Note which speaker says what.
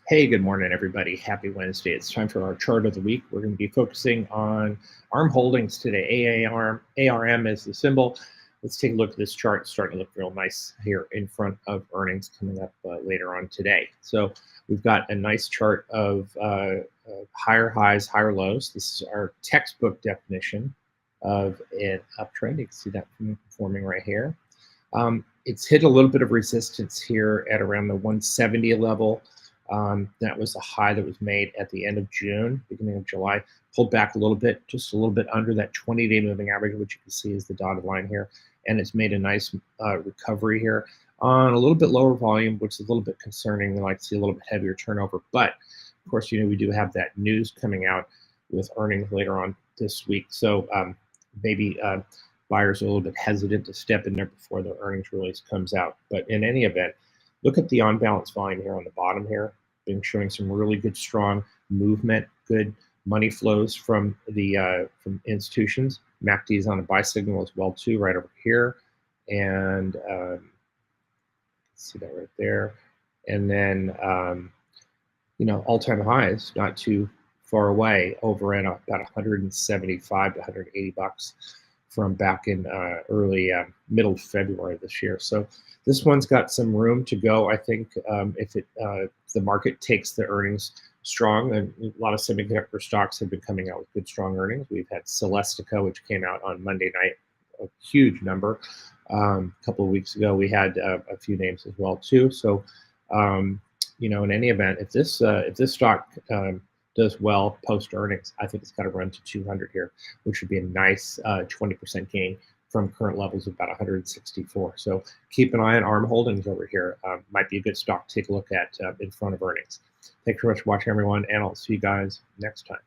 Speaker 1: Hey, good morning, everybody. Happy Wednesday. It's time for our chart of the week. We're going to be focusing on ARM holdings today. ARM is the symbol. Let's take a look at this chart. It's starting to look real nice here in front of earnings coming up later on today. So we've got a nice chart of higher highs, higher lows. This is our textbook definition of an uptrend. You can see that forming right here. It's hit a little bit of resistance here at around the 170 level. That was a high that was made at the end of June, beginning of July, pulled back a little bit, just a little bit under that 20-day moving average, which you can see is the dotted line here. And it's made a nice recovery here on a little bit lower volume, which is a little bit concerning. We like to see a little bit heavier turnover. But, of course, we do have that news coming out with earnings later on this week. So maybe buyers are a little bit hesitant to step in there before the earnings release comes out. But in any event, look at the on-balance volume here on the bottom here. Been showing some really good, strong movement, good money flows from the from institutions. MACD is on a buy signal as well too, right over here, and see that right there. And then all-time highs not too far away, over at about 175 to 180 bucks from back in early middle of February this year. So this one's got some room to go. I think if the market takes the earnings strong, and a lot of semiconductor stocks have been coming out with good strong earnings. We've had Celestica, which came out on Monday night, a huge number. A couple of weeks ago, we had a few names as well too. So in any event, if this stock does well post earnings, I think it's got to run to 200 here, which would be a nice 20% gain from current levels of about 164. So keep an eye on ARM holdings over here. Might be a good stock to take a look at in front of earnings. Thanks very much for watching, everyone, and I'll see you guys next time.